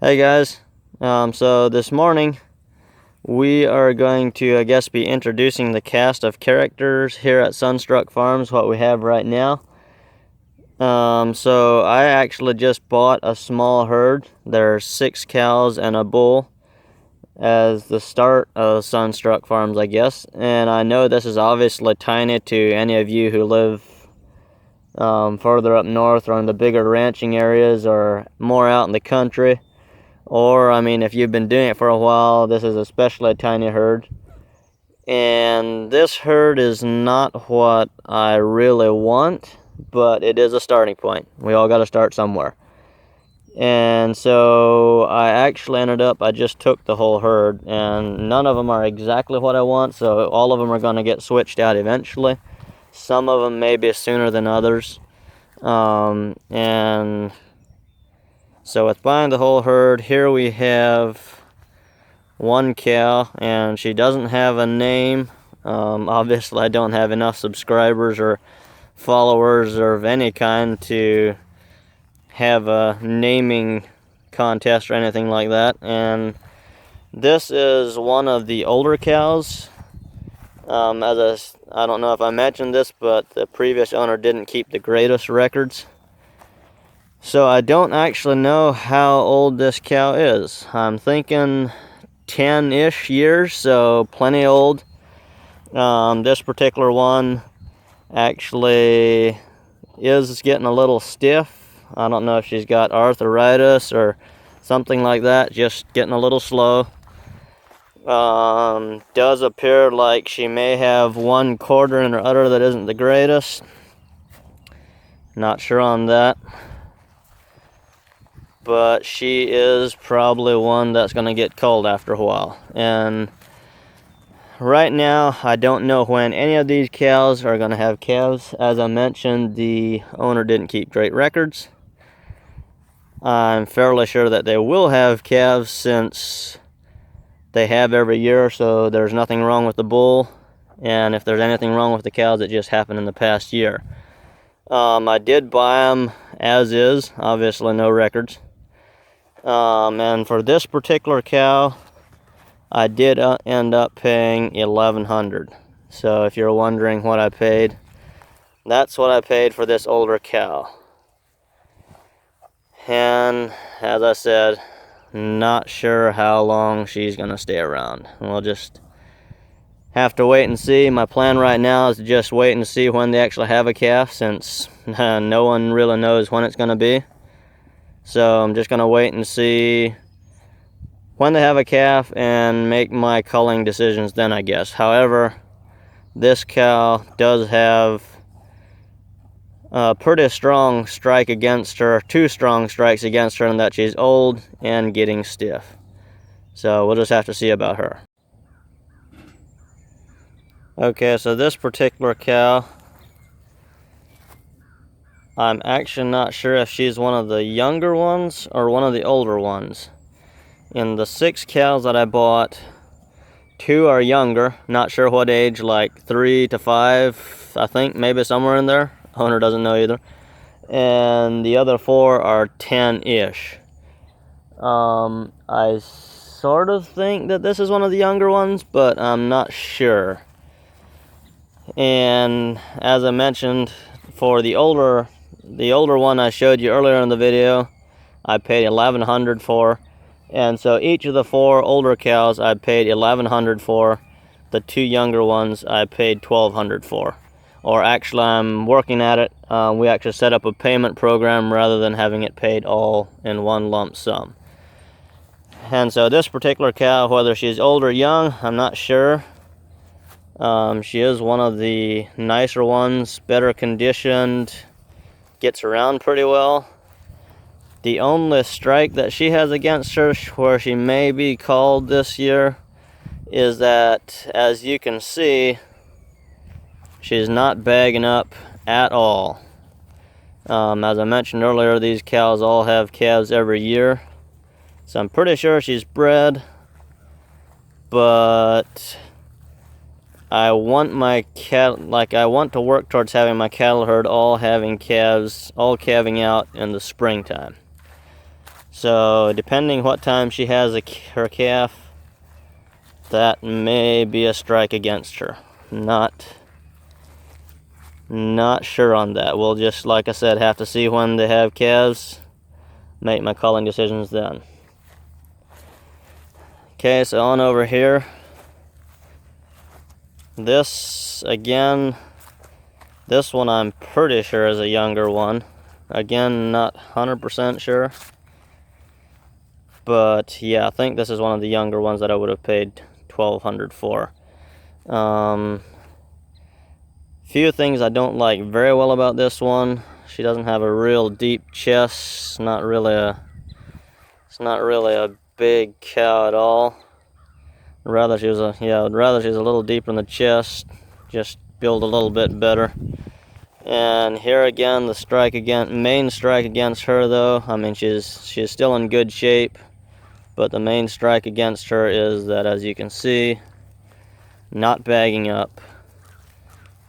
Hey guys, so this morning we are going to, I guess, be introducing the cast of characters here at Sunstruck Farms, what we have right now. So I actually just bought a small herd. There's 6 cows and a bull as the start of Sunstruck Farms, I guess. And I know this is obviously tiny to any of you who live further up north or in the bigger ranching areas or more out in the country. Or, I mean, if you've been doing it for a while, this is especially a tiny herd. And this herd is not what I really want, but it is a starting point. We all got to start somewhere. And so I actually I just took the whole herd, and none of them are exactly what I want, so all of them are going to get switched out eventually. Some of them maybe sooner than others. And so with buying the whole herd, here we have one cow, and she doesn't have a name. Obviously, I don't have enough subscribers or followers or of any kind to have a naming contest or anything like that. And this is one of the older cows. I don't know if I mentioned this, but the previous owner didn't keep the greatest records. So I don't actually know how old this cow is. I'm thinking 10-ish years, so plenty old. This particular one actually is getting a little stiff. I don't know if she's got arthritis or something like that, just getting a little slow. Does appear like she may have one quarter in her udder that isn't the greatest. Not sure on that. But she is probably one that's going to get cold after a while. And right now, I don't know when any of these cows are going to have calves. As I mentioned, the owner didn't keep great records. I'm fairly sure that they will have calves since they have every year, so there's nothing wrong with the bull. And if there's anything wrong with the cows, it just happened in the past year. I did buy them as is, obviously no records. And for this particular cow, I did end up paying $1,100. So if you're wondering what I paid, that's what I paid for this older cow. And as I said, not sure how long she's going to stay around. We'll just have to wait and see. My plan right now is to just wait and see when they actually have a calf, since no one really knows when it's going to be. So I'm just going to wait and see when they have a calf and make my culling decisions then, I guess. However, this cow does have a pretty strong strike against her, 2 strong strikes against her, in that she's old and getting stiff. So we'll just have to see about her. Okay, so this particular cow, I'm actually not sure if she's one of the younger ones or one of the older ones. In the 6 cows that I bought, 2 are younger, not sure what age, like 3 to 5, I think, maybe somewhere in there. Owner doesn't know either. And the other 4 are 10-ish. I sort of think that this is one of the younger ones, but I'm not sure. And as I mentioned, for the older one I showed you earlier in the video, I paid $1,100 for. And so each of the 4 older cows I paid $1,100 for. The 2 younger ones I paid $1,200 for. Or actually, I'm working at it. We actually set up a payment program rather than having it paid all in one lump sum. And so this particular cow, whether she's old or young, I'm not sure. She is one of the nicer ones, better conditioned, gets around pretty well. The only strike that she has against her, where she may be called this year, is that, as you can see, she's not bagging up at all. As I mentioned earlier, these cows all have calves every year, so I'm pretty sure she's bred, but I want my I want to work towards having my cattle herd all having calves, all calving out in the springtime. So depending what time she has her calf, that may be a strike against her. Not sure on that. We'll just, like I said, have to see when they have calves, make my calling decisions then. Okay, so on over here. This, again, this one I'm pretty sure is a younger one. Again, not 100% sure. But yeah, I think this is one of the younger ones that I would have paid $1,200 for. Few things I don't like very well about this one. She doesn't have a real deep chest. It's not really a big cow at all. I'd rather she was a little deeper in the chest, just build a little bit better. And here again, the main strike against her though. I mean, she's still in good shape, but the main strike against her is that, as you can see, not bagging up.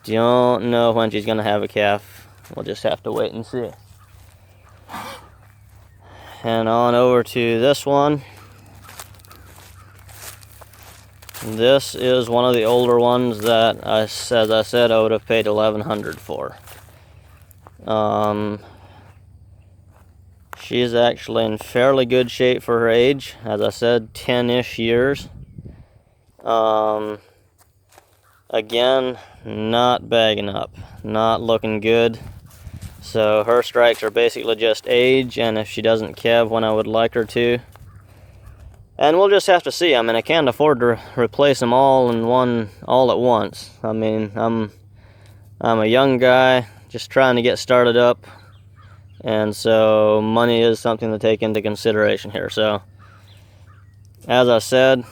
Don't know when she's gonna have a calf. We'll just have to wait and see. And on over to this one. This is one of the older ones that, as I said, I would have paid $1,100 for. She's actually in fairly good shape for her age. As I said, 10-ish years. Again, not bagging up, not looking good. So her strikes are basically just age, and if she doesn't calve when I would like her to. And we'll just have to see. I mean, I can't afford to replace them all at once. I mean, I'm a young guy just trying to get started up, and so money is something to take into consideration here. So, as I said,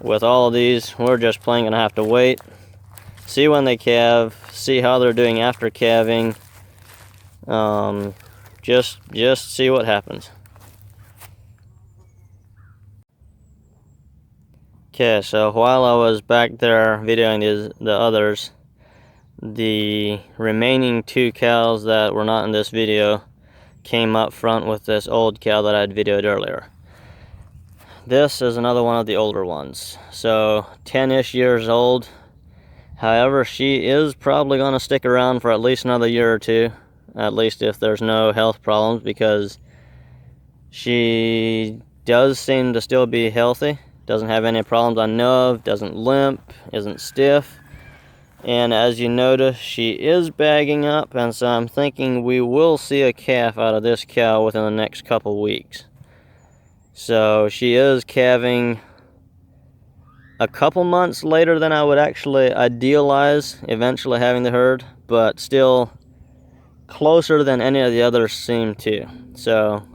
with all of these, we're just plain gonna have to wait, see when they calve, see how they're doing after calving. Just see what happens. Okay, so while I was back there videoing the others, the remaining 2 cows that were not in this video came up front with this old cow that I'd videoed earlier. This is another one of the older ones, so 10-ish years old. However, she is probably going to stick around for at least another year or two, at least if there's no health problems, because she does seem to still be healthy, doesn't have any problems I know of, doesn't limp, isn't stiff. And as you notice, she is bagging up, and so I'm thinking we will see a calf out of this cow within the next couple weeks. So she is calving a couple months later than I would actually idealize eventually having the herd, but still closer than any of the others seem to. So,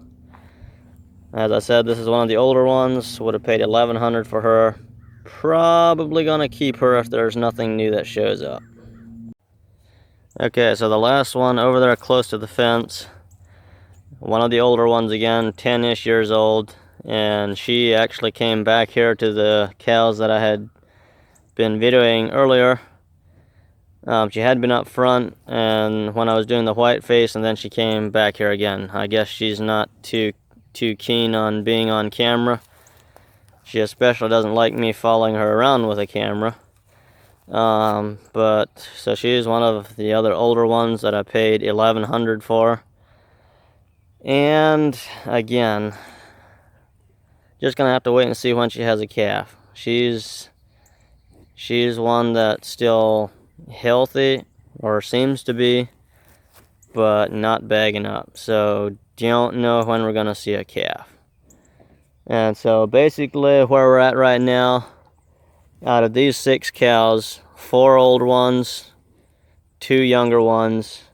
as I said, this is one of the older ones. Would have paid $1,100 for her. Probably gonna keep her if there's nothing new that shows up. Okay, so the last one over there close to the fence, one of the older ones again, 10-ish years old, and she actually came back here to the cows that I had been videoing earlier. She had been up front, and when I was doing the white face, and then she came back here again. I guess she's not too keen on being on camera. She especially doesn't like me following her around with a camera. But so she's one of the other older ones that I paid $1,100 for. And again, just gonna have to wait and see when she has a calf. She's one that's still healthy, or seems to be, but not bagging up. So don't know when we're gonna see a calf. And so basically where we're at right now, out of these 6 cows, 4 old ones, 2 younger ones.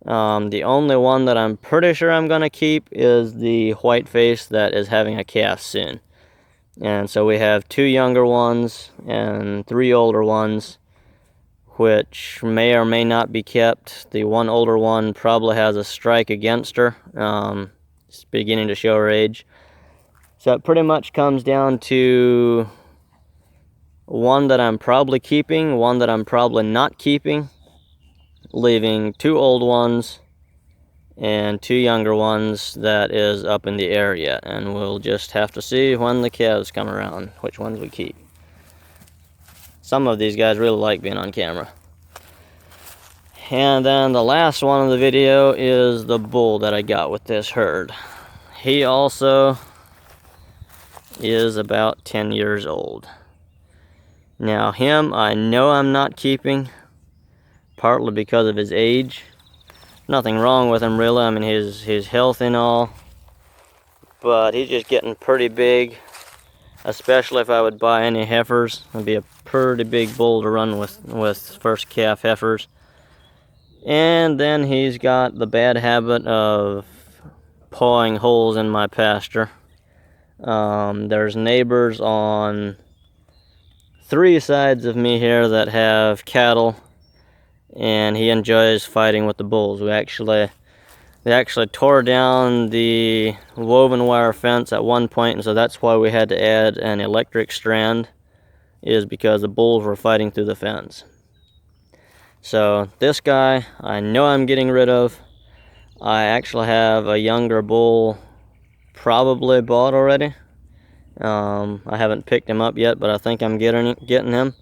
The only one that I'm pretty sure I'm gonna keep is the white face that is having a calf soon. And so we have 2 younger ones and 3 older ones, which may or may not be kept. The one older one probably has a strike against her. It's beginning to show her age. So it pretty much comes down to one that I'm probably keeping, one that I'm probably not keeping, leaving 2 old ones and 2 younger ones that is up in the air yet, and we'll just have to see when the calves come around which ones we keep. Some of these guys really like being on camera. And then the last one of the video is the bull that I got with this herd. He also is about 10 years old. Now him, I know I'm not keeping, partly because of his age. Nothing wrong with him really, I mean his health and all, but he's just getting pretty big, especially if I would buy any heifers. It'd be a pretty big bull to run with first calf heifers. And then he's got the bad habit of pawing holes in my pasture. There's neighbors on 3 sides of me here that have cattle, and he enjoys fighting with the bulls. They actually tore down the woven wire fence at one point, and so that's why we had to add an electric strand, is because the bulls were fighting through the fence. So this guy, I know I'm getting rid of. I actually have a younger bull probably bought already. I haven't picked him up yet, but I think I'm getting him.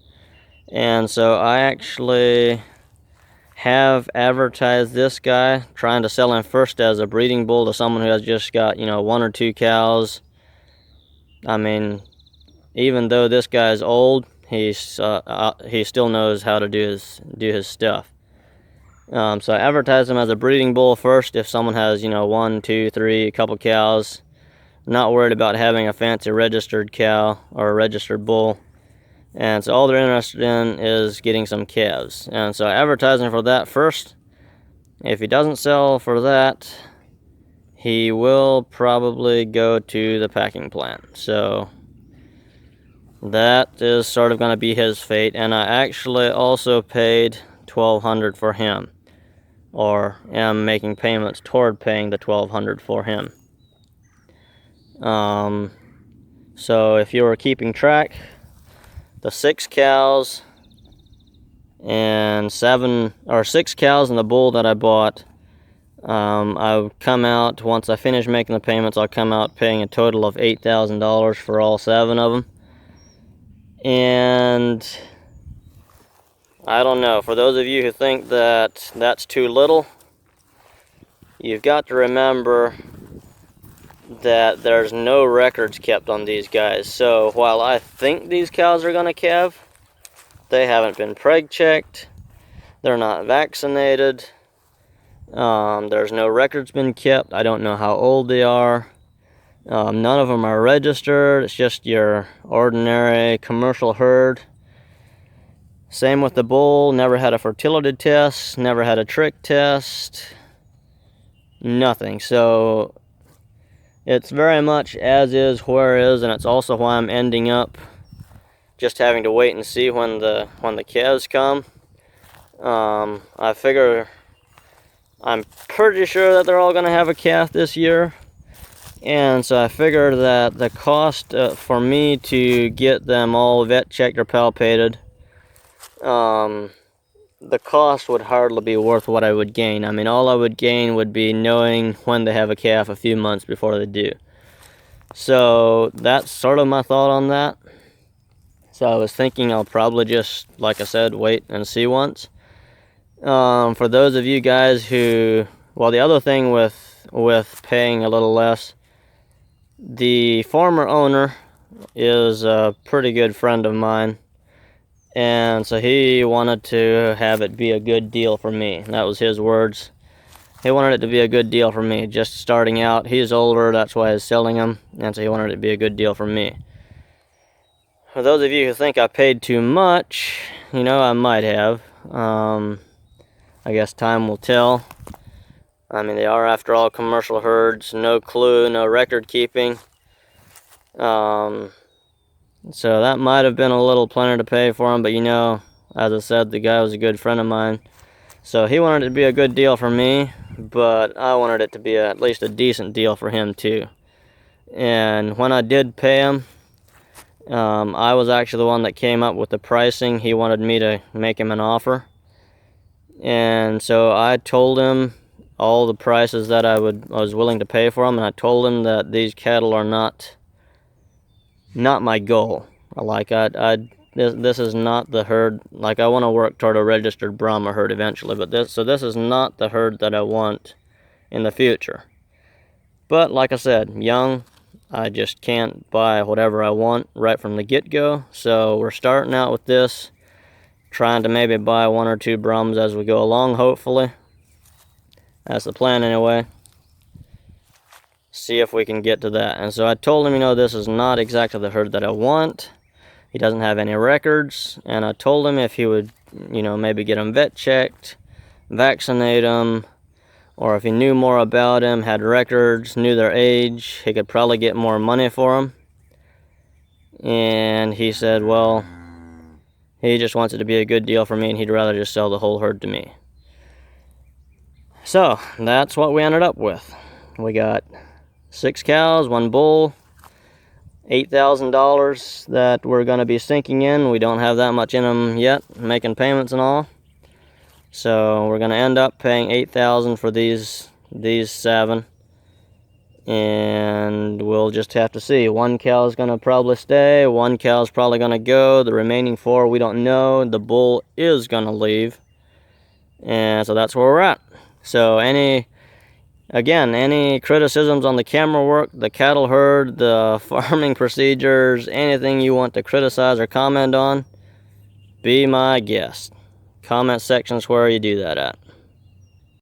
And so I actually have advertised this guy, trying to sell him first as a breeding bull to someone who has just got, 1 or 2 cows. I mean, even though this guy's old, he still knows how to do his stuff. So I advertise him as a breeding bull first if someone has, 1, 2, 3, a couple cows. Not worried about having a fancy registered cow or a registered bull. And so all they're interested in is getting some calves. And so advertising for that first. If he doesn't sell for that, he will probably go to the packing plant. So that is sort of going to be his fate. And I actually also paid $1,200 for him, or am making payments toward paying the $1,200 for him. So if you were keeping track, the 6 cows and 6 cows and the bull that I bought, I'll come out, once I finish making the payments, I'll come out paying a total of $8,000 for all 7 of them. And I don't know, for those of you who think that that's too little, you've got to remember that there's no records kept on these guys. So while I think these cows are going to calve, they haven't been preg checked, they're not vaccinated, there's no records been kept. I don't know how old they are. None of them are registered. It's just your ordinary commercial herd. Same with the bull, never had a fertility test, never had a trick test, nothing. So it's very much as is, where is, and it's also why I'm ending up just having to wait and see when the calves come. I figure, I'm pretty sure that they're all going to have a calf this year, and so I figured that the cost for me to get them all vet checked or palpated, the cost would hardly be worth what I would gain. I mean, all I would gain would be knowing when they have a calf a few months before they do. So that's sort of my thought on that. So I was thinking I'll probably just, like I said, wait and see once. For those of you guys who, well, the other thing with paying a little less, the former owner is a pretty good friend of mine. And so he wanted to have it be a good deal for me. That was his words. He wanted it to be a good deal for me. Just starting out, he's older, that's why he's selling them. And so he wanted it to be a good deal for me. For those of you who think I paid too much, I might have. I guess time will tell. I mean, they are, after all, commercial herds. No clue, no record keeping. So that might have been a little plenty to pay for him, but as I said, the guy was a good friend of mine. So he wanted it to be a good deal for me, but I wanted it to be at least a decent deal for him too. And when I did pay him, I was actually the one that came up with the pricing. He wanted me to make him an offer. And so I told him all the prices that I was willing to pay for them, and I told him that these cattle are not my goal. Like this is not the herd. Like, I want to work toward a registered Brahma herd eventually, but this is not the herd that I want in the future. But like I said, young, I just can't buy whatever I want right from the get-go. So we're starting out with this, trying to maybe buy 1 or 2 Brahmas as we go along, hopefully. That's the plan anyway. See if we can get to that. And so I told him, you know, this is not exactly the herd that I want. He doesn't have any records. And I told him if he would, you know, maybe get him vet checked, vaccinate him, or if he knew more about him, had records, knew their age, he could probably get more money for him. And he said, well, he just wants it to be a good deal for me, and he'd rather just sell the whole herd to me. So that's what we ended up with. We got 6 cows, 1 bull, $8,000 that we're going to be sinking in. We don't have that much in them yet, making payments and all. So we're going to end up paying $8,000 for these 7, and we'll just have to see. 1 cow is going to probably stay, 1 cow is probably going to go. The remaining 4 we don't know. The bull is going to leave, and so that's where we're at. So any criticisms on the camera work, the cattle herd, the farming procedures, anything you want to criticize or comment on, be my guest. Comment section's where you do that at.